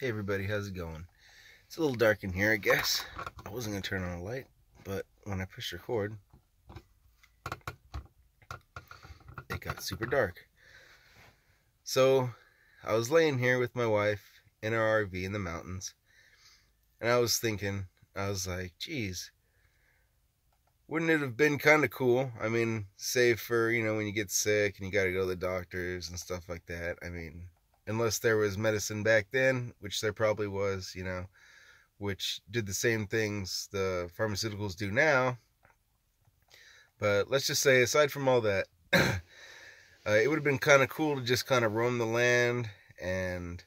Hey everybody, how's it going? It's a little dark in here, I guess. I wasn't gonna turn on a light, but when I pushed record, it got super dark. So I was laying here with my wife in our RV in the mountains, and I was thinking, I was like, geez, wouldn't it have been kind of cool? I mean, save for, when you get sick and you gotta go to the doctors and stuff like that. I mean, unless there was medicine back then, which there probably was, which did the same things the pharmaceuticals do now. But let's just say, aside from all that, it would have been kind of cool to just kind of roam the land and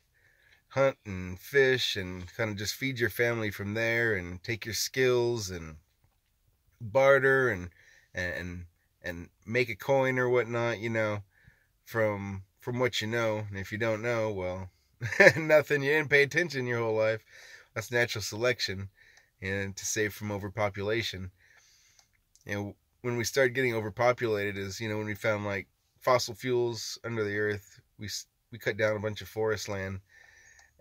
hunt and fish and kind of just feed your family from there and take your skills and barter and and make a coin or whatnot, from what you know. And if you don't know, well, nothing. You didn't pay attention your whole life. That's natural selection, and to save from overpopulation. When we started getting overpopulated is, when we found like fossil fuels under the earth. We cut down a bunch of forest land,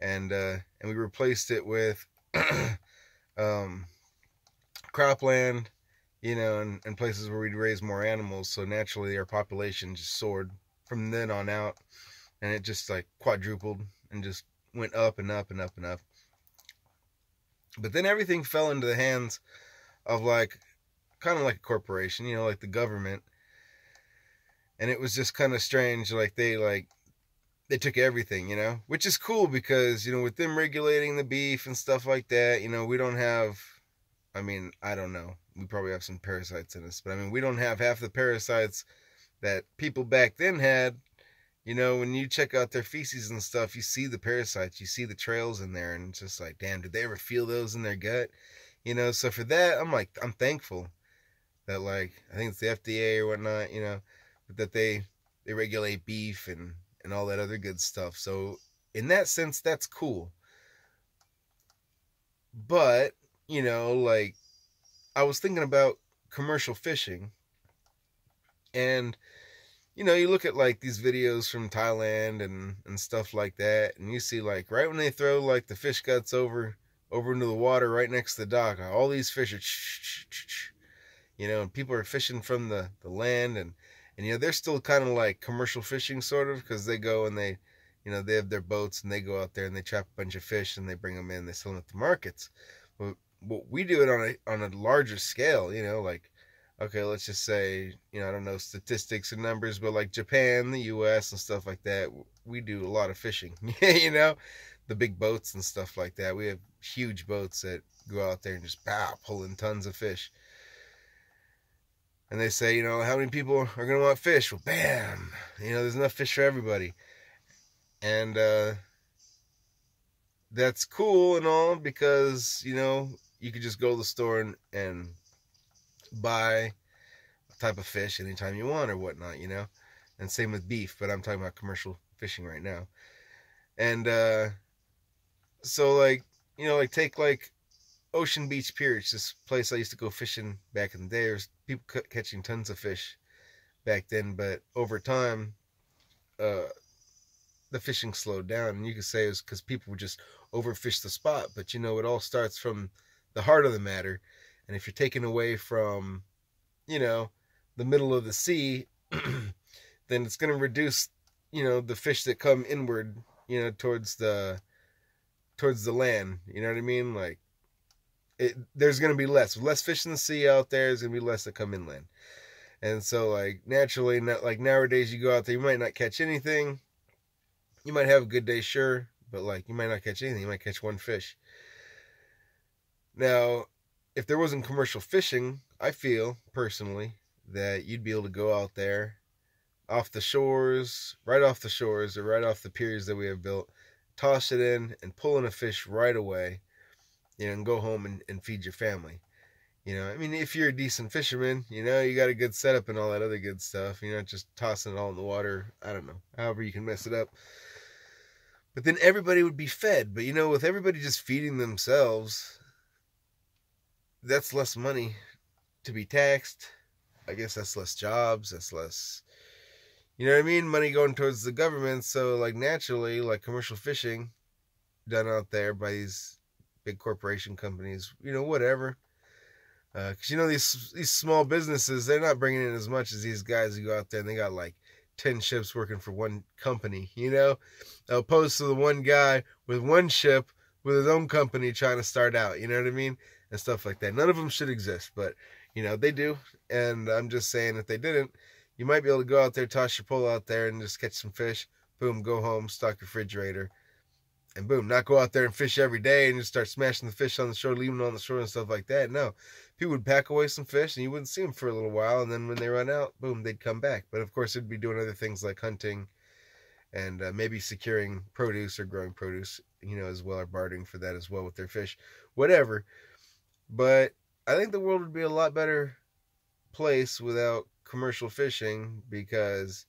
and we replaced it with um, cropland, and places where we'd raise more animals. So naturally, our population just soared from then on out, and it just like quadrupled and just went up and up and up and up. But then everything fell into the hands of like kind of like a corporation, like the government. And it was just kind of strange. They took everything, which is cool because, with them regulating the beef and stuff like that, we don't have, I mean, I don't know. We probably have some parasites in us, but I mean, we don't have half the parasites that people back then had. When you check out their feces and stuff, you see the parasites, you see the trails in there, and it's just like, damn, did they ever feel those in their gut? So for that, I'm thankful that, like, I think it's the FDA or whatnot, that they regulate beef and all that other good stuff. So in that sense, that's cool. But, like, I was thinking about commercial fishing, and you look at like these videos from Thailand and stuff like that, and you see like right when they throw like the fish guts over into the water right next to the dock, all these fish are and people are fishing from the land, and they're still kind of like commercial fishing sort of, because they go and they have their boats and they go out there and they trap a bunch of fish and they bring them in, they sell them at the markets. But we do it on a larger scale, like, okay, let's just say, I don't know statistics and numbers, but like Japan, the US and stuff like that, we do a lot of fishing. The big boats and stuff like that. We have huge boats that go out there and just pulling tons of fish. And they say, how many people are going to want fish? Well, bam, there's enough fish for everybody. And that's cool and all, because, you could just go to the store and buy a type of fish anytime you want or whatnot, And same with beef, but I'm talking about commercial fishing right now. And so, like, like take like Ocean Beach Pier. It's this place I used to go fishing back in the day. There's people catching tons of fish back then, but over time, the fishing slowed down. And you could say it was because people would just overfish the spot. But it all starts from the heart of the matter. And if you're taken away from, the middle of the sea, then it's going to reduce, the fish that come inward, towards the land. You know what I mean? Like, there's going to be less fish in the sea out there. There's going to be less that come inland. And so, like, naturally, not like nowadays, you go out there, you might not catch anything. You might have a good day, sure, but like, you might not catch anything. You might catch one fish. Now, if there wasn't commercial fishing, I feel personally that you'd be able to go out there off the shores, right off the shores or right off the piers that we have built, toss it in and pull in a fish right away, and go home and feed your family. I mean, if you're a decent fisherman, you got a good setup and all that other good stuff, just tossing it all in the water. I don't know, however you can mess it up. But then everybody would be fed. But with everybody just feeding themselves, that's less money to be taxed. I guess that's less jobs, that's less, money going towards the government. So like naturally, like commercial fishing done out there by these big corporation companies, whatever. Because these small businesses, they're not bringing in as much as these guys who go out there and they got like 10 ships working for one company, opposed to the one guy with one ship with his own company trying to start out, you know what I mean? And stuff like that. None of them should exist, but they do. And I'm just saying, if they didn't, you might be able to go out there, toss your pole out there and just catch some fish. Boom, go home, stock your refrigerator. And boom, not go out there and fish every day and just start smashing the fish on the shore, leaving them on the shore and stuff like that. No, people would pack away some fish and you wouldn't see them for a little while. And then when they run out, boom, they'd come back. But of course, they'd be doing other things like hunting and maybe securing produce or growing produce, as well, or bartering for that as well with their fish, whatever. But I think the world would be a lot better place without commercial fishing because,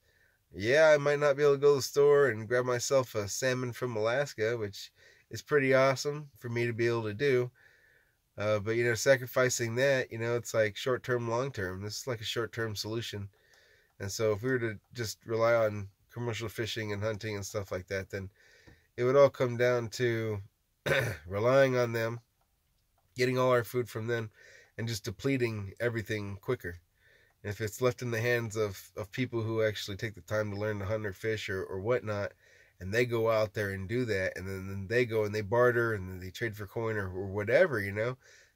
yeah, I might not be able to go to the store and grab myself a salmon from Alaska, which is pretty awesome for me to be able to do. But, sacrificing that, it's like short-term, long-term. This is like a short-term solution. And so if we were to just rely on commercial fishing and hunting and stuff like that, then it would all come down to relying on them, getting all our food from them, and just depleting everything quicker. And if it's left in the hands of people who actually take the time to learn to hunt or fish or whatnot, and they go out there and do that, and then they go and they barter and then they trade for coin or whatever,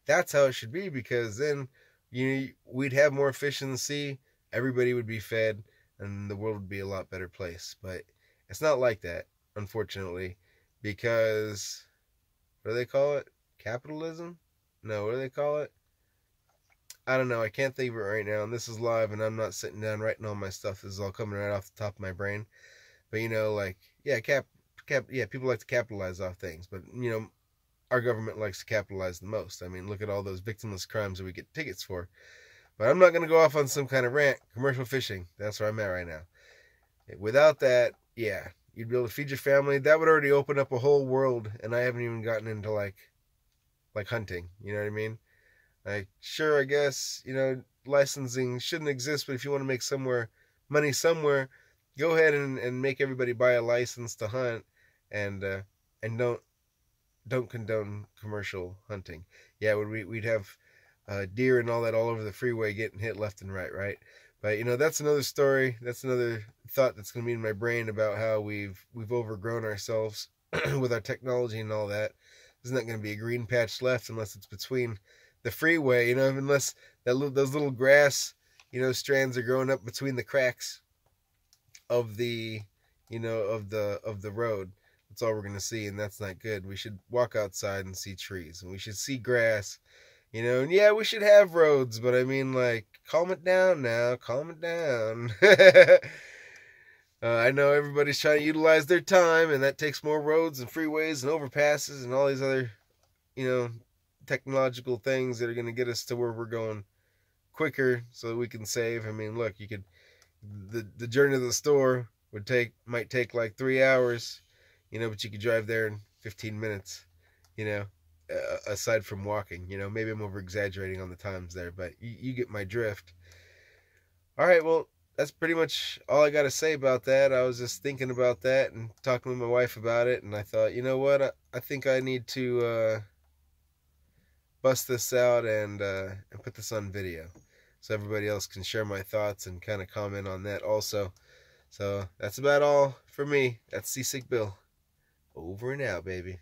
that's how it should be, because then we'd have more fish in the sea, everybody would be fed, and the world would be a lot better place. But it's not like that, unfortunately, because what do they call it? Capitalism? No, what do they call it? I don't know. I can't think of it right now. And this is live, and I'm not sitting down writing all my stuff. This is all coming right off the top of my brain. But people like to capitalize off things. But our government likes to capitalize the most. I mean, look at all those victimless crimes that we get tickets for. But I'm not going to go off on some kind of rant. Commercial fishing. That's where I'm at right now. Without that, yeah, you'd be able to feed your family. That would already open up a whole world, and I haven't even gotten into like hunting. You know what I mean? Like, sure, I guess, licensing shouldn't exist, but if you want to make money somewhere, go ahead and make everybody buy a license to hunt, and don't condone commercial hunting. Yeah, we'd have deer and all that all over the freeway getting hit left and right? But that's another story. That's another thought that's going to be in my brain about how we've overgrown ourselves with our technology and all that. There's not going to be a green patch left unless it's between the freeway, unless those little grass, strands are growing up between the cracks of the, of the road. That's all we're going to see, and that's not good. We should walk outside and see trees, and we should see grass, and yeah, we should have roads, but I mean, like, calm it down now, calm it down. I know everybody's trying to utilize their time, and that takes more roads and freeways and overpasses and all these other, technological things that are going to get us to where we're going quicker so that we can save. I mean, look, the journey to the store might take like 3 hours, but you could drive there in 15 minutes, aside from walking. Maybe I'm over exaggerating on the times there, but you get my drift. All right, well, that's pretty much all I got to say about that. I was just thinking about that and talking with my wife about it, and I thought, you know what, I think I need to bust this out and put this on video so everybody else can share my thoughts and kind of comment on that also. So that's about all for me. That's Seasick Bill. Over and out, baby.